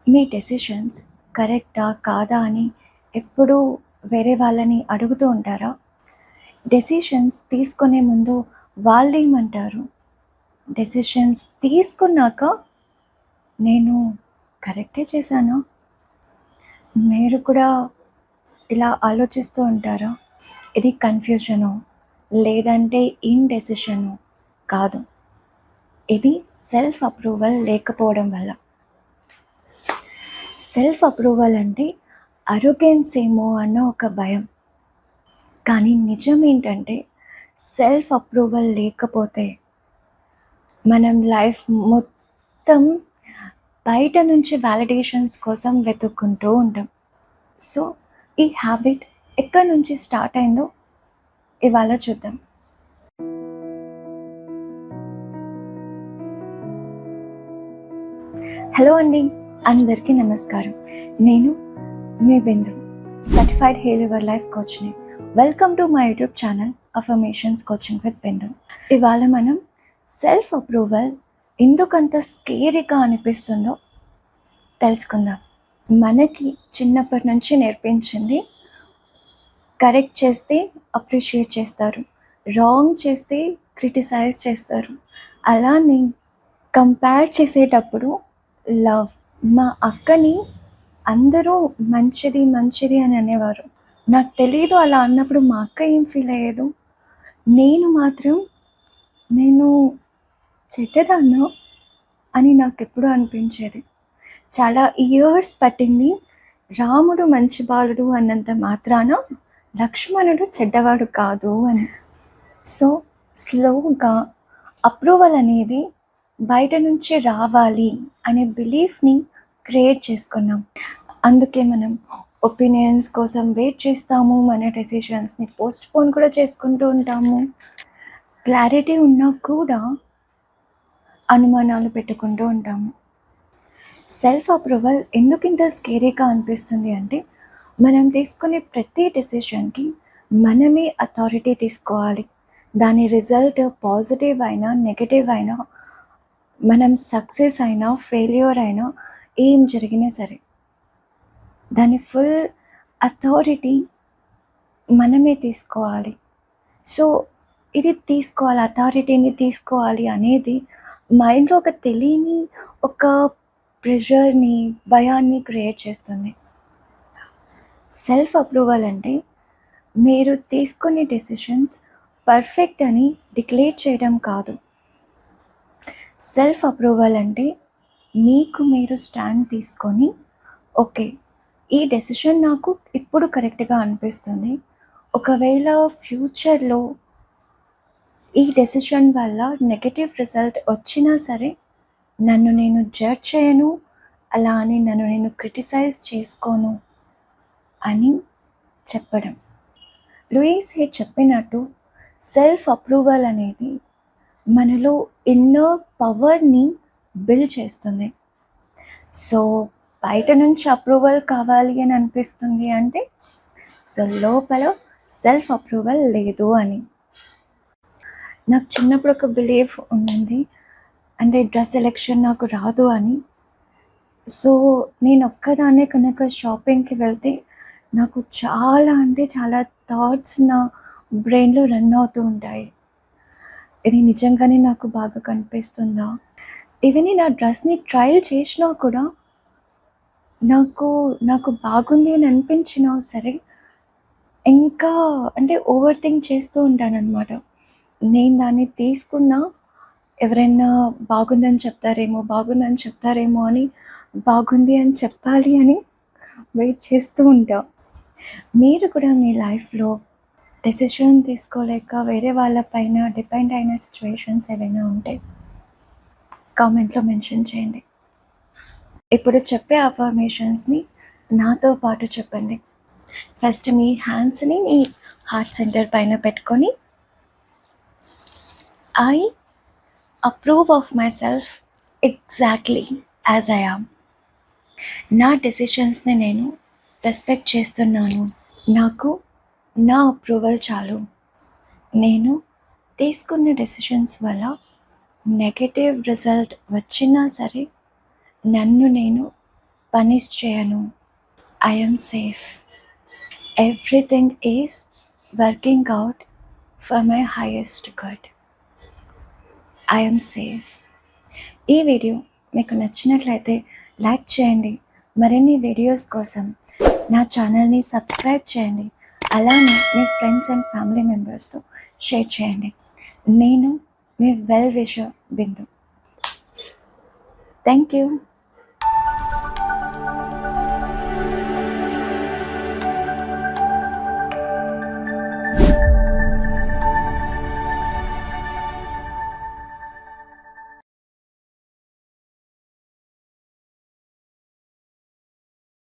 మీ decisions కరెక్టా కాదా అని ఎప్పుడూ వేరే వాళ్ళని అడుగుతూ ఉంటారా? డెసిషన్స్ తీసుకునే ముందు వాళ్ళేమంటారు? డెసిషన్స్ తీసుకున్నాక నేను కరెక్టే చేశానా? మీరు కూడా ఇలా ఆలోచిస్తూ ఉంటారా? ఇది కన్‌ఫ్యూజనో, లేదంటే ఇండెసిషనో కాదు. ఇది సెల్ఫ్ అప్రూవల్ లేకపోవడం వల్ల. సెల్ఫ్ అప్రూవల్ అంటే అరోగెన్స్ ఏమో అన్న ఒక భయం. కానీ నిజం ఏంటంటే సెల్ఫ్ అప్రూవల్ లేకపోతే మనం లైఫ్ మొత్తం బయట నుంచి వాలిడేషన్స్ కోసం వెతుక్కుంటూ ఉంటాం. సో, ఈ హ్యాబిట్ ఎక్కడి నుంచి స్టార్ట్ అయిందో ఇవాళ చూద్దాం. హలో అండి, అందరికీ నమస్కారం. నేను మీ Bindu, certified heal your life కోచ్‌ని. Welcome to my YouTube channel affirmations coaching with Bindu. ఇవాళ మనం సెల్ఫ్ అప్రూవల్ ఎందుకంత స్కేరీగా అనిపిస్తుందో తెలుసుకుందాం. మనకి చిన్నప్పటి నుంచి నేర్పించింది కరెక్ట్ చేస్తే అప్రిషియేట్ చేస్తారు, రాంగ్ చేస్తే క్రిటిసైజ్ చేస్తారు. అలానే కంపేర్ చేసేటప్పుడు లవ్. మా అక్కని అందరూ మంచిది మంచిది అని అనేవారు. నాకు తెలీదు అలా అన్నప్పుడు మా అక్క ఏం ఫీల్ అయ్యేదో. నేను మాత్రం నేను చెడ్డదాన్నా అని నాకెప్పుడూ అనిపించేది. చాలా ఇయర్స్ పట్టింది రాముడు మంచి బాలుడు అన్నంత మాత్రాన లక్ష్మణుడు చెడ్డవాడు కాదు అని. సో స్లోగా అప్రూవల్ అనేది బయట నుంచి రావాలి అనే బిలీఫ్ని క్రియేట్ చేసుకున్నాం. అందుకే మనం ఒపీనియన్స్ కోసం వెయిట్ చేస్తాము, మన డెసిషన్స్ని పోస్ట్పోన్ కూడా చేసుకుంటూ ఉంటాము. క్లారిటీ ఉన్నా కూడా అనుమానాలు పెట్టుకుంటూ ఉంటాము. సెల్ఫ్ అప్రూవల్ ఎందుకు ఇంత స్కేరీగా అనిపిస్తుంది అంటే, మనం తీసుకునే ప్రతి డెసిషన్కి మనమే అథారిటీ తీసుకోవాలి. దాని రిజల్ట్ పాజిటివ్ అయినా నెగటివ్ అయినా, మనం సక్సెస్ అయినా ఫెయిల్యూర్ అయినా, ఏం జరిగినా సరే దాని ఫుల్ అథారిటీ మనమే తీసుకోవాలి. సో ఇది తీసుకోవాలి, అథారిటీని తీసుకోవాలి అనేది మైండ్లో ఒక తెలియని ఒక ప్రెషర్ని, భయాన్ని క్రియేట్ చేస్తుంది. సెల్ఫ్ అప్రూవల్ అంటే మీరు తీసుకునే డెసిషన్స్ పర్ఫెక్ట్ అని డిక్లేర్ చేయడం కాదు. సెల్ఫ్ అప్రూవల్ అంటే మీకు మీరు స్టాండ్ తీసుకొని, ఓకే, ఈ డెసిషన్ నాకు ఇప్పుడు కరెక్ట్గా అనిపిస్తుంది. ఒకవేళ ఫ్యూచర్లో ఈ డెసిషన్ వల్ల నెగటివ్ రిజల్ట్ వచ్చినా సరే నన్ను నేను జడ్జ్ చేయను, అలా అని నన్ను నేను క్రిటిసైజ్ చేసుకోను అని చెప్పడం. లూయిస్ హే చెప్పినట్టు సెల్ఫ్ అప్రూవల్ అనేది మనలో ఇన్నర్ పవర్ని బిల్డ్ చేస్తుంది. సో బయట నుంచి అప్రూవల్ కావాలి అని అనిపిస్తుంది అంటే, సో లోపల సెల్ఫ్ అప్రూవల్ లేదు అని. నాకు చిన్నప్పుడు ఒక బిలీఫ్ ఉండింది, అంటే డ్రెస్ సెలెక్షన్ నాకు రాదు అని. సో నేను ఒక్కదాన్నే కనుక షాపింగ్కి వెళ్తే నాకు చాలా అంటే చాలా థాట్స్ నా బ్రెయిన్లో రన్ అవుతూ ఉంటాయి. ఇది నిజంగానే నాకు బాగా కనిపిస్తుందా? ఈవెన్ నా డ్రెస్ని ట్రయల్ చేసినా కూడా నాకు నాకు బాగుంది అని అనిపించినా సరే ఇంకా అంటే ఓవర్ థింక్ చేస్తూ ఉంటానన్నమాట. నేను దాన్ని తీసుకున్నా ఎవరైనా బాగుందని చెప్తారేమో అని, బాగుంది అని చెప్పాలి అని వెయిట్ చేస్తూ ఉంటా. మీరు కూడా మీ లైఫ్లో డెసిషన్ తీసుకోలేక వేరే వాళ్ళ పైన డిపెండ్ అయిన సిచ్యువేషన్స్ ఏవైనా ఉంటే కామెంట్లో మెన్షన్ చేయండి. ఇప్పుడు చెప్పే అఫర్మేషన్స్ని నాతో పాటు చెప్పండి. ఫస్ట్ మీ హ్యాండ్స్ని మీ హార్ట్ సెంటర్ పైన పెట్టుకొని, I approve of my self exactly as I am. నా డెసిషన్స్ని నేను రెస్పెక్ట్ చేస్తున్నాను. నాకు నా అప్రూవల్ చాలు. నేను తీసుకున్న డెసిషన్స్ వల్ల నెగటివ్ రిజల్ట్ వచ్చినా సరే నన్ను నేను పనిష్ చేయను. I am safe. Everything is working out for my highest good. I am safe. ఈ వీడియో మీకు నచ్చినట్లయితే లైక్ చేయండి. మరిన్ని వీడియోస్ కోసం నా ఛానల్ని సబ్స్క్రైబ్ చేయండి. అలానే మీ ఫ్రెండ్స్ అండ్ ఫ్యామిలీ మెంబర్స్తో షేర్ చేయండి. నేను మీ well wisher Bindu. Thank you.